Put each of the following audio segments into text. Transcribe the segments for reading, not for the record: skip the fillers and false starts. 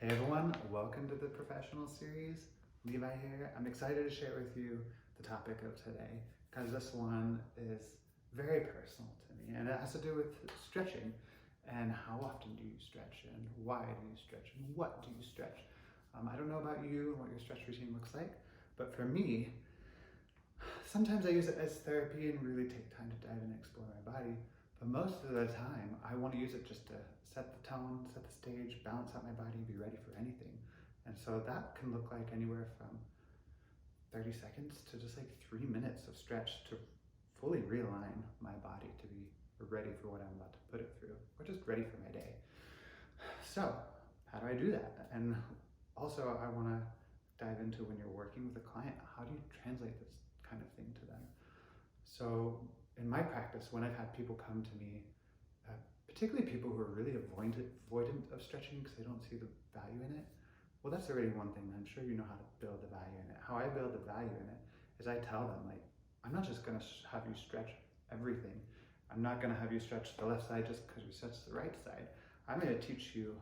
Hey everyone, welcome to the professional series. Levi here. I'm excited to share with you the topic of today because this one is very personal to me and it has to do with stretching and how often do you stretch and why do you stretch and what do you stretch. I don't know about you and what your stretch routine looks like, but for me, sometimes I use it as therapy and really take time to dive and explore my body. But most of the time, I want to use it just to set the tone, set the stage, balance out my body, be ready for anything. And so that can look like anywhere from 30 seconds to just like 3 minutes of stretch to fully realign my body to be ready for what I'm about to put it through, or just ready for my day. So, how do I do that? And also, I want to dive into when you're working with a client, how do you translate this kind of thing to them? So, in my practice, when I've had people come to me, particularly people who are really avoidant of stretching because they don't see the value in it, well, that's already one thing. I'm sure you know how to build the value in it. How I build the value in it is I tell them, like, I'm not just going to have you stretch everything. I'm not going to have you stretch the left side just because we stretch the right side. I'm going to teach you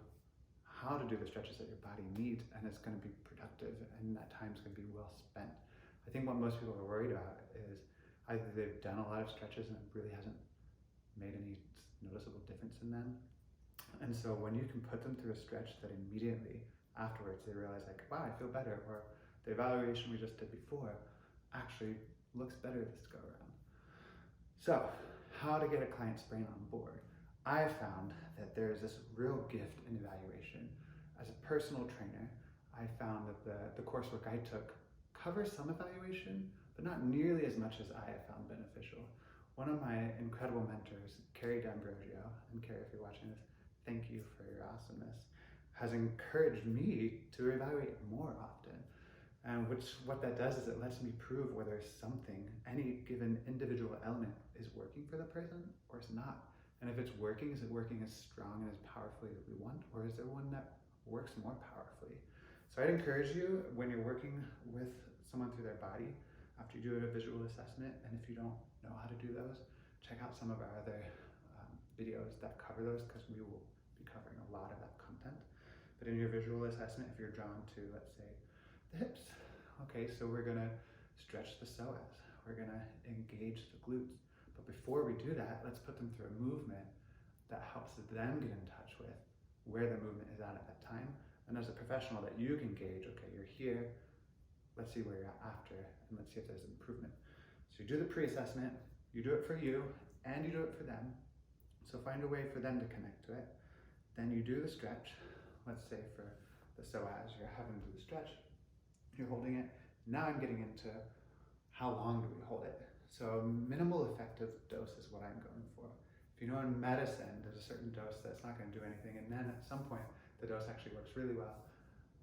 how to do the stretches that your body needs, and it's going to be productive, and that time's going to be well spent. I think what most people are worried about is either they've done a lot of stretches and it really hasn't made any noticeable difference in them. And so when you can put them through a stretch that immediately afterwards they realize like, wow, I feel better, or the evaluation we just did before actually looks better this go around. So how to get a client's brain on board. I found that there's this real gift in evaluation. As a personal trainer, I found that the coursework I took covers some evaluation, but not nearly as much as I have found beneficial. One of my incredible mentors, Carrie D'Ambrosio, and Carrie, if you're watching this, thank you for your awesomeness, has encouraged me to evaluate more often. And what that does is it lets me prove whether something, any given individual element is working for the person or it's not. And if it's working, is it working as strong and as powerfully as we want, or is there one that works more powerfully? So I'd encourage you when you're working with someone through their body, after you do a visual assessment, and if you don't know how to do those, check out some of our other videos that cover those because we will be covering a lot of that content. But in your visual assessment, if you're drawn to, let's say, the hips, okay, so we're gonna stretch the psoas, we're gonna engage the glutes. But before we do that, let's put them through a movement that helps them get in touch with where the movement is at that time. And as a professional that you can gauge, okay, you're here, let's see where you're at after, and let's see if there's improvement. So you do the pre-assessment, you do it for you, and you do it for them. So find a way for them to connect to it. Then you do the stretch. Let's say for the psoas, you're having to do the stretch, you're holding it. Now I'm getting into how long do we hold it. So minimal effective dose is what I'm going for. If you know in medicine, there's a certain dose that's not going to do anything, and then at some point, the dose actually works really well.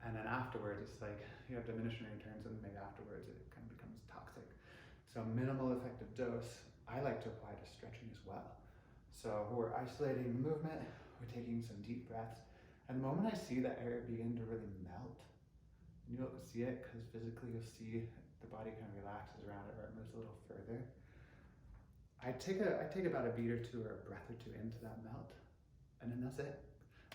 And then afterwards, it's like you have diminishing returns, and maybe afterwards it kind of becomes toxic. So minimal effective dose, I like to apply to stretching as well. So we're isolating the movement, we're taking some deep breaths, and the moment I see that air begin to really melt, and you'll see it because physically you'll see the body kind of relaxes around it or it moves a little further. I take about a beat or two or a breath or two into that melt, and then that's it.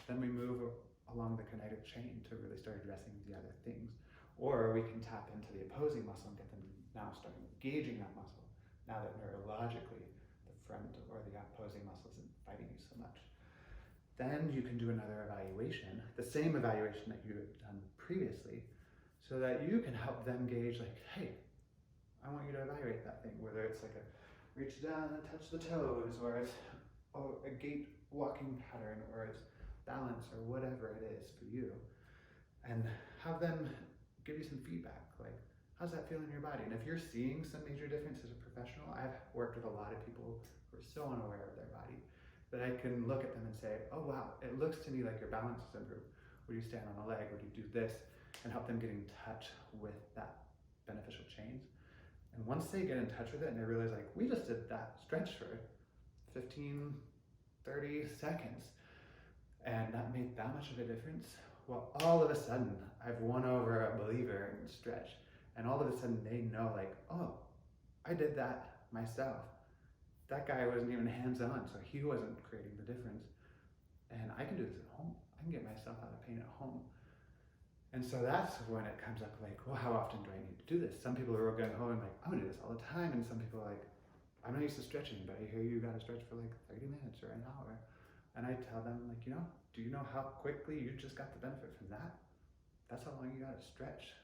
Then we move along the kinetic chain to really start addressing the other things. Or we can tap into the opposing muscle and get them now start engaging that muscle, now that neurologically the front or the opposing muscle isn't fighting you so much. Then you can do another evaluation, the same evaluation that you had done previously, so that you can help them gauge like, hey, I want you to evaluate that thing, whether it's like a reach down and touch the toes, or it's a gait walking pattern, or it's balance, or whatever it is for you, and have them give you some feedback, like, how's that feel in your body? And if you're seeing some major difference as a professional, I've worked with a lot of people who are so unaware of their body that I can look at them and say, oh wow, it looks to me like your balance is improved. Would you stand on a leg? Would you do this? And help them get in touch with that beneficial change. And once they get in touch with it and they realize like, we just did that stretch for 15, 30 seconds, and that made that much of a difference, well, all of a sudden, I've won over a believer in stretch. And all of a sudden they know like, oh, I did that myself. That guy wasn't even hands-on, so he wasn't creating the difference. And I can do this at home. I can get myself out of pain at home. And so that's when it comes up like, well, how often do I need to do this? Some people are going home and like, I'm gonna do this all the time. And some people are like, I'm not used to stretching, but I hear you gotta stretch for like 30 minutes or an hour. And I tell them like, do you know how quickly you just got the benefit from that? That's how long you gotta stretch.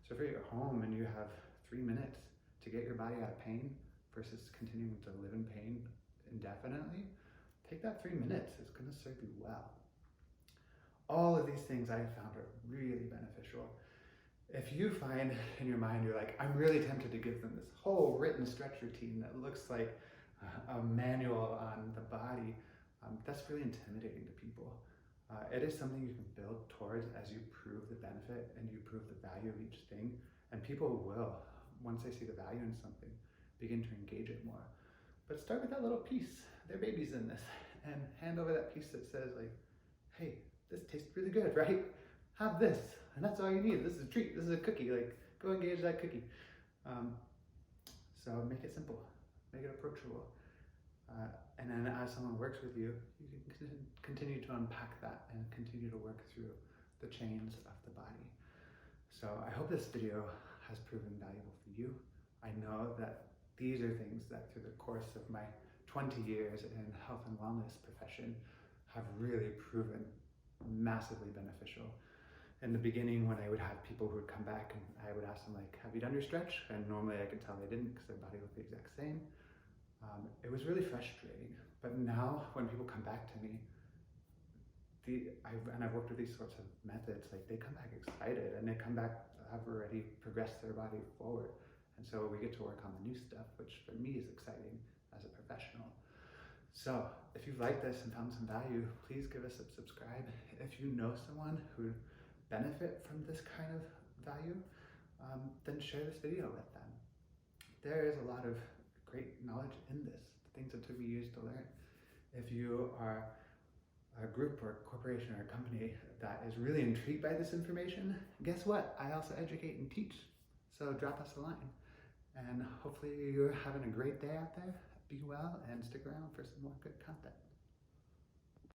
So if you're at home and you have 3 minutes to get your body out of pain versus continuing to live in pain indefinitely, take that 3 minutes. It's gonna serve you well. All of these things I have found are really beneficial. If you find in your mind, you're like, I'm really tempted to give them this whole written stretch routine that looks like a manual on the body, that's really intimidating to people. It is something you can build towards as you prove the benefit and you prove the value of each thing. And people will, once they see the value in something, begin to engage it more. But start with that little piece. They're babies in this. And hand over that piece that says like, hey, this tastes really good, right? Have this, and that's all you need. This is a treat, this is a cookie, like, go engage that cookie. So make it simple, make it approachable. And then as someone works with you, you can continue to unpack that and continue to work through the chains of the body. So I hope this video has proven valuable for you. I know that these are things that through the course of my 20 years in health and wellness profession have really proven massively beneficial. In the beginning, when I would have people who would come back and I would ask them like, have you done your stretch? And normally I could tell they didn't because their body looked the exact same. It was really frustrating. But now when people come back to me, I've worked with these sorts of methods, like they come back excited and they come back have already progressed their body forward. And so we get to work on the new stuff, which for me is exciting as a professional. So if you've liked this and found some value, please give us a subscribe. If you know someone who would benefit from this kind of value, then share this video with them. There is a lot of great knowledge in this, things that to be used to learn. If you are a group or a corporation or a company that is really intrigued by this information, guess what? I also educate and teach. So drop us a line. And hopefully you're having a great day out there. Be well and stick around for some more good content.